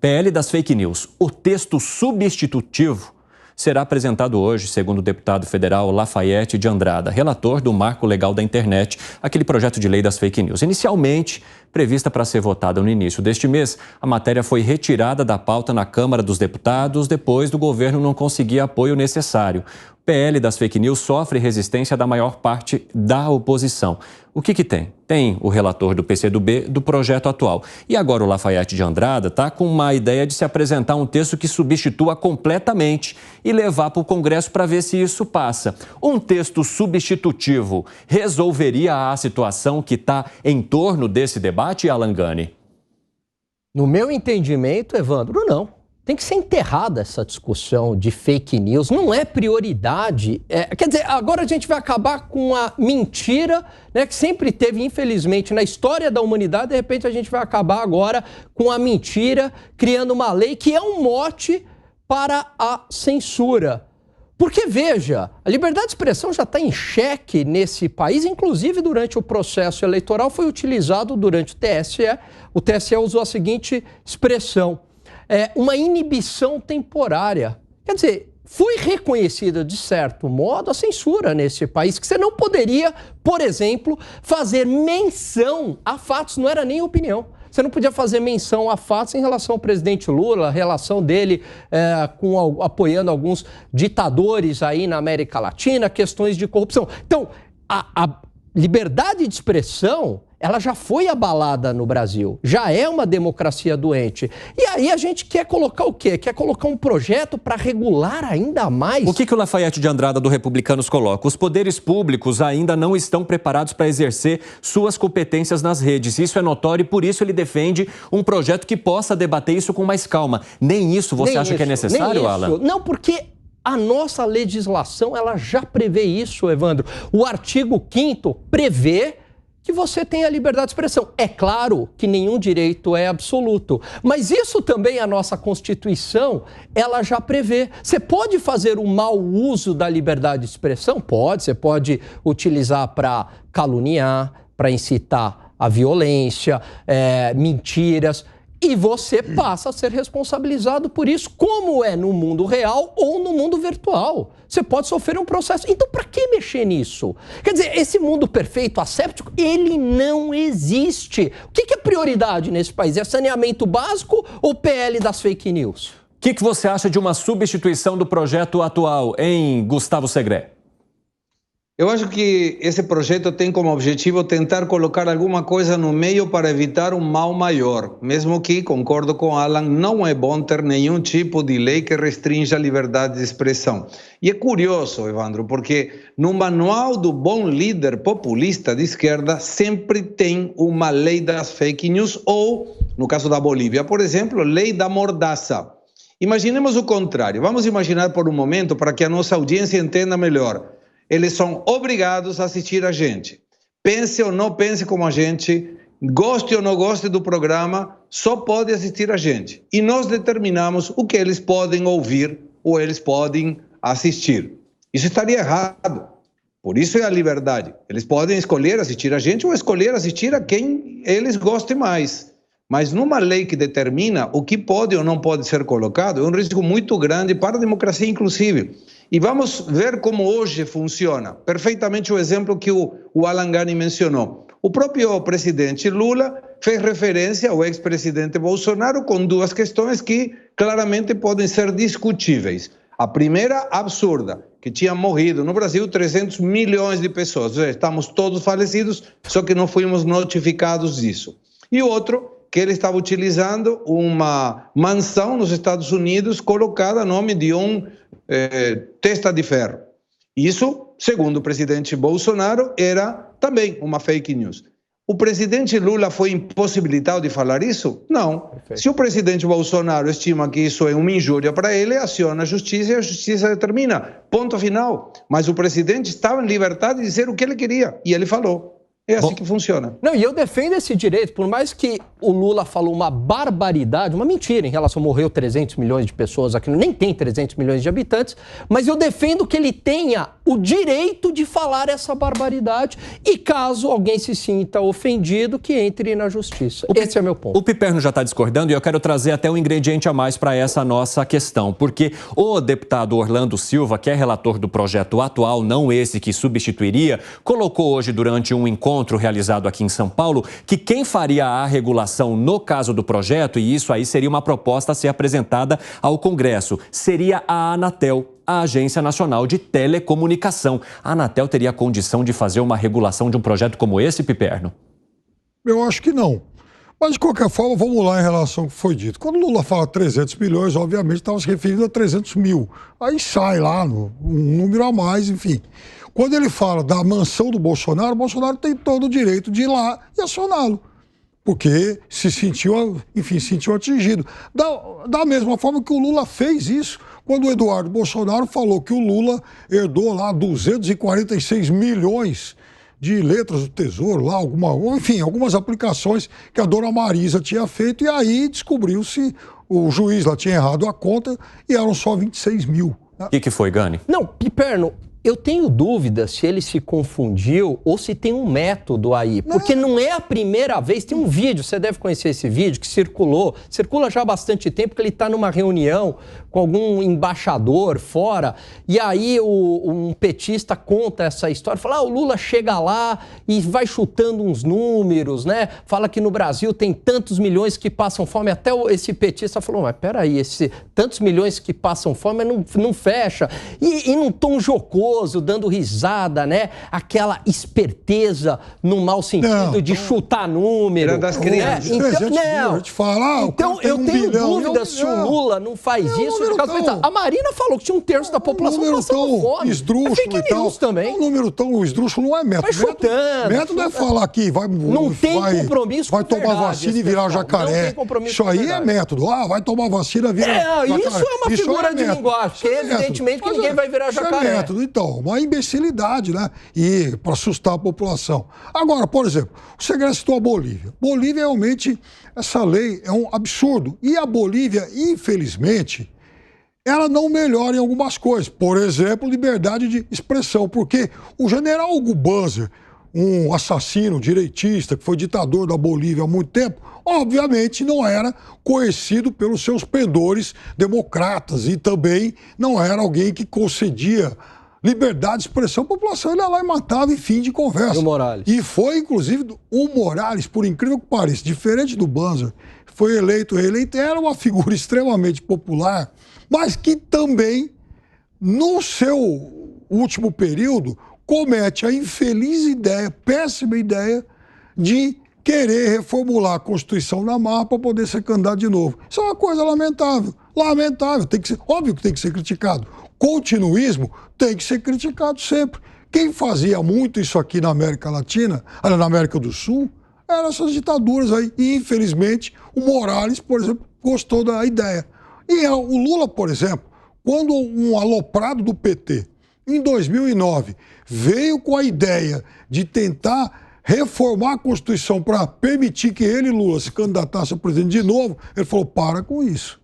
PL das fake news. O texto substitutivo será apresentado hoje, segundo o deputado federal Lafayette de Andrada, relator do Marco Legal da Internet, aquele projeto de lei das fake news. Inicialmente prevista para ser votada no início deste mês, a matéria foi retirada da pauta na Câmara dos Deputados depois do governo não conseguir apoio necessário. O PL das fake news sofre resistência da maior parte da oposição. O que tem? Tem o relator do PCdoB do projeto atual. E agora o Lafayette de Andrada está com uma ideia de se apresentar um texto que substitua completamente e levar para o Congresso para ver se isso passa. Um texto substitutivo resolveria a situação que está em torno desse debate, Alan Gani? No meu entendimento, Evandro, não. Tem que ser enterrada essa discussão de fake news, não é prioridade. Quer dizer, agora a gente vai acabar com a mentira, né, que sempre teve, infelizmente, na história da humanidade. De repente a gente vai acabar agora com a mentira, criando uma lei que é um mote para a censura. Porque, veja, a liberdade de expressão já está em xeque nesse país, inclusive durante o processo eleitoral foi utilizado durante o TSE. O TSE usou a seguinte expressão: uma inibição temporária. Quer dizer, foi reconhecida, de certo modo, a censura nesse país, que você não poderia, por exemplo, fazer menção a fatos, não era nem opinião. Você não podia fazer menção a fatos em relação ao presidente Lula, a relação dele apoiando alguns ditadores aí na América Latina, questões de corrupção. Então, a liberdade de expressão, ela já foi abalada no Brasil, já é uma democracia doente. E aí a gente quer colocar o quê? Quer colocar um projeto para regular ainda mais? O que o Lafayette de Andrada do Republicanos coloca? Os poderes públicos ainda não estão preparados para exercer suas competências nas redes. Isso é notório e por isso ele defende um projeto que possa debater isso com mais calma. Nem isso você acha que é necessário, Alan? Não, porque a nossa legislação ela já prevê isso, Evandro. O artigo 5º prevê que você tem a liberdade de expressão. É claro que nenhum direito é absoluto, mas isso também a nossa Constituição, ela já prevê. Você pode fazer um mau uso da liberdade de expressão? Pode, você pode utilizar para caluniar, para incitar a violência, mentiras, e você passa a ser responsabilizado por isso, como é no mundo real ou no mundo virtual. Você pode sofrer um processo. Então, para que mexer nisso? Quer dizer, esse mundo perfeito, asséptico, ele não existe. O que é prioridade nesse país? É saneamento básico ou PL das fake news? O que você acha de uma substituição do projeto atual, hein, Gustavo Segré? Eu acho que esse projeto tem como objetivo tentar colocar alguma coisa no meio para evitar um mal maior, mesmo que, concordo com Alan, não é bom ter nenhum tipo de lei que restrinja a liberdade de expressão. E é curioso, Evandro, porque no manual do bom líder populista de esquerda sempre tem uma lei das fake news ou, no caso da Bolívia, por exemplo, lei da mordaça. Imaginemos o contrário. Vamos imaginar por um momento para que a nossa audiência entenda melhor. Eles são obrigados a assistir a gente. Pense ou não pense como a gente, goste ou não goste do programa, só pode assistir a gente. E nós determinamos o que eles podem ouvir ou eles podem assistir. Isso estaria errado. Por isso é a liberdade. Eles podem escolher assistir a gente ou escolher assistir a quem eles gostem mais. Mas numa lei que determina o que pode ou não pode ser colocado, é um risco muito grande para a democracia, inclusive. E vamos ver como hoje funciona. Perfeitamente o exemplo que o Alan Gani mencionou. O próprio presidente Lula fez referência ao ex-presidente Bolsonaro com duas questões que claramente podem ser discutíveis. A primeira, absurda, que tinha morrido no Brasil 300 milhões de pessoas. Ou seja, estamos todos falecidos, só que não fomos notificados disso. E o outro, que ele estava utilizando uma mansão nos Estados Unidos colocada a nome de um testa de ferro. Isso, segundo o presidente Bolsonaro, era também uma fake news. O presidente Lula foi impossibilitado de falar isso? Não. Perfeito. Se o presidente Bolsonaro estima que isso é uma injúria para ele, aciona a justiça e a justiça determina. Ponto final. Mas o presidente estava em liberdade de dizer o que ele queria. E ele falou. É assim que funciona. Não, e eu defendo esse direito, por mais que o Lula falou uma barbaridade, uma mentira em relação a morreu 300 milhões de pessoas aqui, nem tem 300 milhões de habitantes, mas eu defendo que ele tenha o direito de falar essa barbaridade e caso alguém se sinta ofendido, que entre na justiça. Esse é meu ponto. O Piperno já está discordando e eu quero trazer até um ingrediente a mais para essa nossa questão, porque o deputado Orlando Silva, que é relator do projeto atual, não esse que substituiria, colocou hoje durante um encontro realizado aqui em São Paulo que quem faria a regulação no caso do projeto, e isso aí seria uma proposta a ser apresentada ao Congresso, seria a Anatel, a Agência Nacional de Telecomunicação. A Anatel teria a condição de fazer uma regulação de um projeto como esse, Piperno? Eu acho que não. Mas, de qualquer forma, vamos lá em relação ao que foi dito. Quando o Lula fala 300 milhões, obviamente estava se referindo a 300 mil. Aí sai lá um número a mais, enfim. Quando ele fala da mansão do Bolsonaro, o Bolsonaro tem todo o direito de ir lá e acioná-lo. Porque se sentiu, enfim, sentiu atingido. Da mesma forma que o Lula fez isso, quando o Eduardo Bolsonaro falou que o Lula herdou lá 246 milhões de letras do Tesouro, lá, algumas aplicações que a dona Marisa tinha feito, e aí descobriu-se, o juiz lá tinha errado a conta e eram só 26 mil. O que foi, Gani? Não, Piperno, eu tenho dúvida se ele se confundiu ou se tem um método aí, porque não é a primeira vez, tem um vídeo, você deve conhecer esse vídeo, que circula já há bastante tempo, que ele está numa reunião com algum embaixador fora, e aí um petista conta essa história, fala, o Lula chega lá e vai chutando uns números, né? Fala que no Brasil tem tantos milhões que passam fome, até esse petista falou, mas peraí, tantos milhões que passam fome não fecha, e num tom jocoso, dando risada, né? Aquela esperteza no mau sentido de chutar número. Das crianças. Então eu tenho dúvida se o Lula não faz isso. A Marina falou que tinha um terço da população passando fome. Esdrúxulo e tal. Também. Um número tão esdrúxulo não é método. Vai chutando. Método é falar que não tem compromisso vai tomar vacina e virar jacaré. Isso aí é método. Vai tomar vacina e virar jacaré. Isso é uma figura de linguagem, porque evidentemente que ninguém vai virar jacaré. É método, então. Uma imbecilidade, né? E para assustar a população. Agora, por exemplo, o Segredo citou a Bolívia. Bolívia, realmente, essa lei é um absurdo. E a Bolívia, infelizmente, ela não melhora em algumas coisas. Por exemplo, liberdade de expressão. Porque o general Hugo Banzer, um assassino direitista que foi ditador da Bolívia há muito tempo, obviamente não era conhecido pelos seus pendores democratas e também não era alguém que concedia liberdade de expressão, a população ia lá e matava em fim de conversa. O Morales. E foi, inclusive, o Morales, por incrível que pareça, diferente do Banzer, foi eleito, era uma figura extremamente popular, mas que também, no seu último período, comete a infeliz ideia, péssima ideia, de querer reformular a Constituição na marra para poder ser candidato de novo. Isso é uma coisa lamentável. Lamentável, óbvio que tem que ser criticado. Continuismo tem que ser criticado sempre. Quem fazia muito isso aqui na América Latina, na América do Sul, eram essas ditaduras aí. E, infelizmente, o Morales, por exemplo, gostou da ideia. E o Lula, por exemplo, quando um aloprado do PT, em 2009, veio com a ideia de tentar reformar a Constituição para permitir que ele, Lula, se candidatasse a presidente de novo, ele falou, para com isso.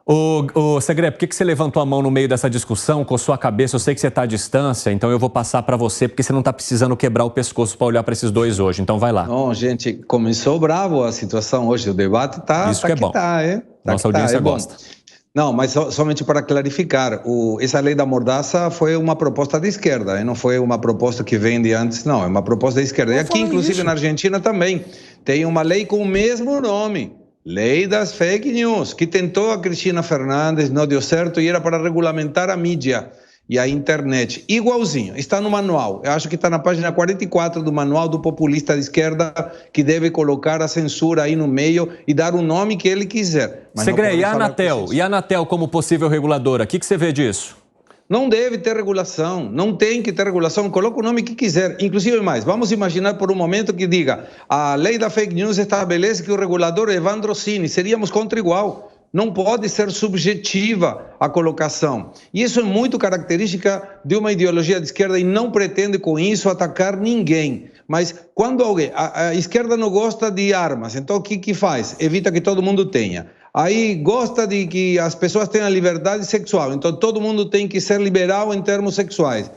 Ô Segre, por que você levantou a mão no meio dessa discussão, coçou a cabeça? Eu sei que você está à distância, então eu vou passar para você, porque você não está precisando quebrar o pescoço para olhar para esses dois hoje, então vai lá. Não, gente, começou bravo a situação hoje, o debate está... Isso que é bom. Nossa audiência gosta. Não, mas somente para clarificar, essa lei da mordaça foi uma proposta de esquerda, não foi uma proposta que vem de antes, não, é uma proposta de esquerda. E aqui, inclusive, na Argentina também, tem uma lei com o mesmo nome, Lei das Fake News, que tentou a Cristina Fernandes, não deu certo, e era para regulamentar a mídia e a internet. Igualzinho, está no manual, eu acho que está na página 44 do manual do populista de esquerda, que deve colocar a censura aí no meio e dar o nome que ele quiser. Segre, e a Anatel? E a Anatel como possível reguladora, o que você vê disso? Não deve ter regulação, não tem que ter regulação, coloca o nome que quiser. Inclusive mais, vamos imaginar por um momento que diga a lei da fake news estabelece que o regulador é Evandro Cini, seríamos contra igual. Não pode ser subjetiva a colocação. E isso é muito característica de uma ideologia de esquerda e não pretende com isso atacar ninguém, Mas quando alguém... A esquerda não gosta de armas, então o que faz? Evita que todo mundo tenha. Aí gosta de que as pessoas tenham liberdade sexual, então todo mundo tem que ser liberal em termos sexuais.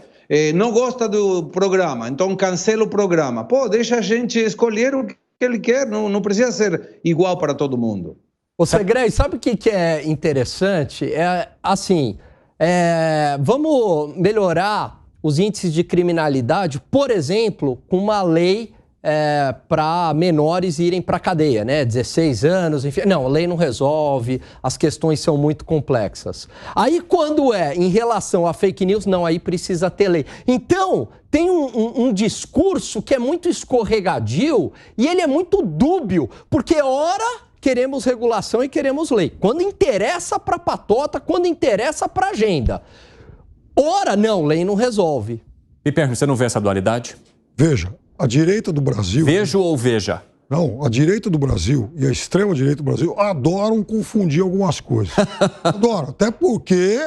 Não gosta do programa, então cancela o programa. Pô, deixa a gente escolher o que ele quer, não precisa ser igual para todo mundo. Ô, Segré, sabe o que é interessante? Vamos melhorar os índices de criminalidade, por exemplo, com uma lei para menores irem para a cadeia, né? 16 anos, enfim. Não, a lei não resolve, as questões são muito complexas. Aí, quando em relação a fake news, não, aí precisa ter lei. Então, tem um discurso que é muito escorregadio e ele é muito dúbio, porque ora queremos regulação e queremos lei. Quando interessa para a patota, quando interessa para a agenda. Ora, não, lei não resolve. Piperno, você não vê essa dualidade? Veja, a direita do Brasil... Vejo ou veja? Não, a direita do Brasil e a extrema-direita do Brasil adoram confundir algumas coisas. Adoram, até porque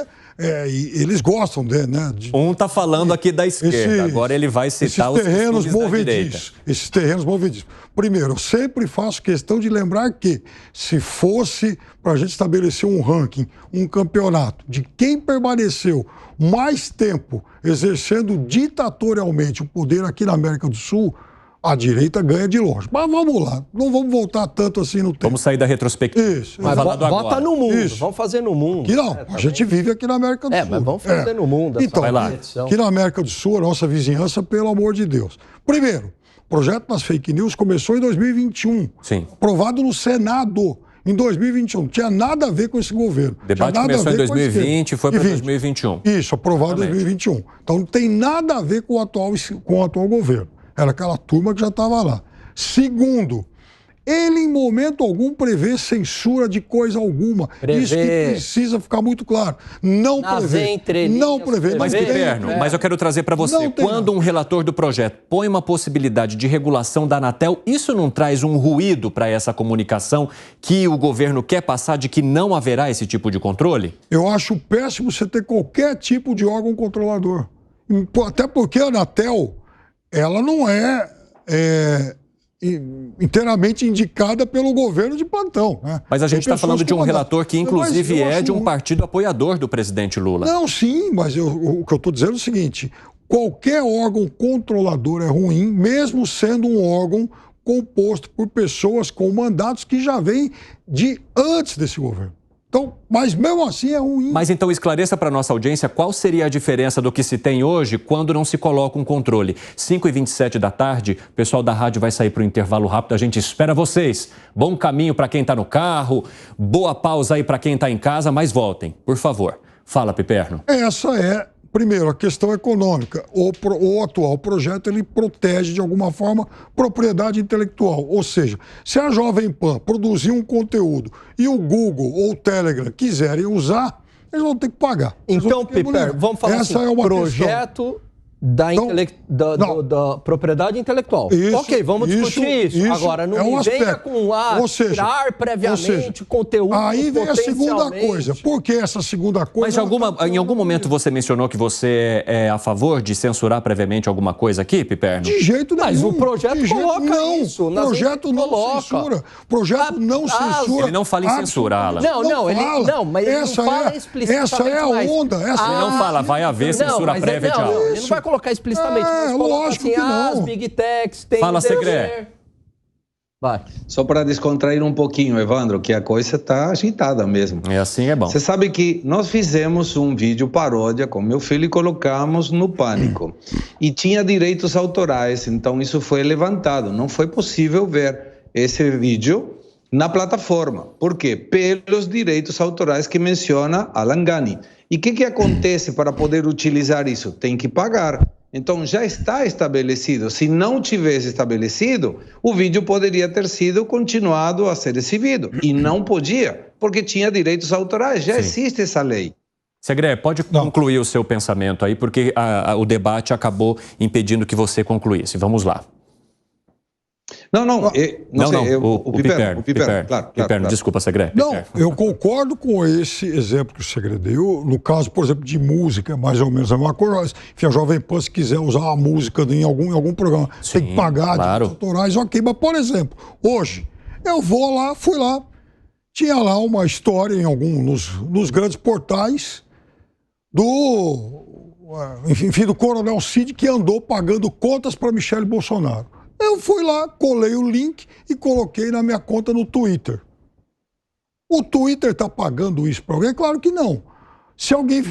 eles gostam né? Um está falando aqui da esquerda, agora ele vai citar os terrenos movediços. Esses terrenos movediços. Primeiro, eu sempre faço questão de lembrar que, se fosse para a gente estabelecer um ranking, um campeonato de quem permaneceu mais tempo exercendo ditatorialmente o poder aqui na América do Sul, a direita ganha de longe. Mas vamos lá, não vamos voltar tanto assim no tempo. Vamos sair da retrospectiva. Isso. Mas bota no mundo, Isso. Vamos fazer no mundo. Que não, a gente vive aqui na América do Sul. Mas vamos fazer no mundo. Então, vai lá. aqui na América do Sul, a nossa vizinhança, pelo amor de Deus. Primeiro, o projeto das fake news começou em 2021. Sim. Aprovado no Senado em 2021. Não tinha nada a ver com esse governo. O debate começou em 2020 e foi para 2021. Isso, aprovado em 2021. Então não tem nada a ver com o atual governo. Era aquela turma que já estava lá. Segundo, ele em momento algum prevê censura de coisa alguma. Isso que precisa ficar muito claro. Não prevê. Não prevê. Mas, Piperno, mas eu quero trazer para você. Quando um relator do projeto põe uma possibilidade de regulação da Anatel, isso não traz um ruído para essa comunicação que o governo quer passar de que não haverá esse tipo de controle? Eu acho péssimo você ter qualquer tipo de órgão controlador. Até porque a Anatel, ela não é inteiramente indicada pelo governo de plantão. Né? Mas a gente está falando de um relator que, inclusive, é de um partido apoiador do presidente Lula. Não, sim, mas o que eu estou dizendo é o seguinte: qualquer órgão controlador é ruim, mesmo sendo um órgão composto por pessoas com mandatos que já vêm de antes desse governo. Então, mas mesmo assim é ruim. Mas então esclareça para a nossa audiência qual seria a diferença do que se tem hoje quando não se coloca um controle. 5h27 da tarde, o pessoal da rádio vai sair para o intervalo rápido, a gente espera vocês. Bom caminho para quem está no carro, boa pausa aí para quem está em casa, mas voltem, por favor. Fala, Piperno. Primeiro, a questão econômica. O atual projeto, ele protege, de alguma forma, propriedade intelectual. Ou seja, se a Jovem Pan produzir um conteúdo e o Google ou o Telegram quiserem usar, eles vão ter que pagar. Então, Piper, vamos falar essa assim, projeto da propriedade intelectual. Isso, ok, vamos discutir isso. Agora, não venha com tirar previamente conteúdo. Aí vem a segunda coisa. Por que essa segunda coisa? Mas em algum momento você mencionou que você é a favor de censurar previamente alguma coisa aqui, Piperno? De jeito nenhum. Mas o projeto coloca isso. O projeto não censura. O projeto não censura. Ele não fala em censura, Alan. Mas ele não fala explicitamente. Essa é a onda. Ele não fala, vai haver censura prévia de aula. Ele não vai colocar explicitamente, mas coloca assim, as Big Techs tem... Fala, Segré. Vai. Só para descontrair um pouquinho, Evandro, que a coisa está agitada mesmo. É assim, é bom. Você sabe que nós fizemos um vídeo paródia com meu filho e colocamos no Pânico. E tinha direitos autorais, então isso foi levantado. Não foi possível ver esse vídeo na plataforma. Por quê? Pelos direitos autorais que menciona Alan Gani. E o que acontece para poder utilizar isso? Tem que pagar. Então já está estabelecido. Se não tivesse estabelecido, o vídeo poderia ter sido continuado a ser exibido. E não podia, porque tinha direitos autorais. Já existe essa lei. Segré, pode concluir o seu pensamento aí, porque o debate acabou impedindo que você concluísse. Vamos lá. Não, Não, o Piperno, claro. Desculpa, Segré. Não, eu concordo com esse exemplo que o Segré deu. No caso, por exemplo, de música, mais ou menos a mesma coisa. Enfim, a Jovem Pan, se quiser usar a música em algum programa, Sim, tem que pagar claro. direitos autorais, ok. Mas, por exemplo, hoje, eu fui lá, tinha lá uma história em nos grandes portais do Coronel Cid, que andou pagando contas para Michele Bolsonaro. Eu fui lá, colei o link e coloquei na minha conta no Twitter. O Twitter está pagando isso para alguém? Claro que não. Se alguém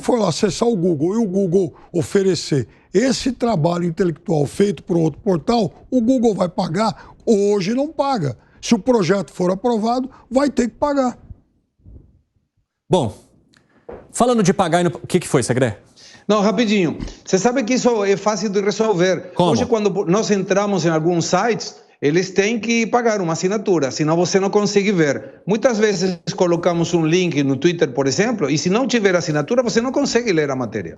for lá acessar o Google e o Google oferecer esse trabalho intelectual feito por outro portal, o Google vai pagar? Hoje não paga. Se o projeto for aprovado, vai ter que pagar. Bom, falando de pagar, o que foi, Segré? Não, rapidinho. Você sabe que isso é fácil de resolver. Como? Hoje, quando nós entramos em alguns sites, eles têm que pagar uma assinatura, senão você não consegue ver. Muitas vezes colocamos um link no Twitter, por exemplo, e se não tiver assinatura, você não consegue ler a matéria.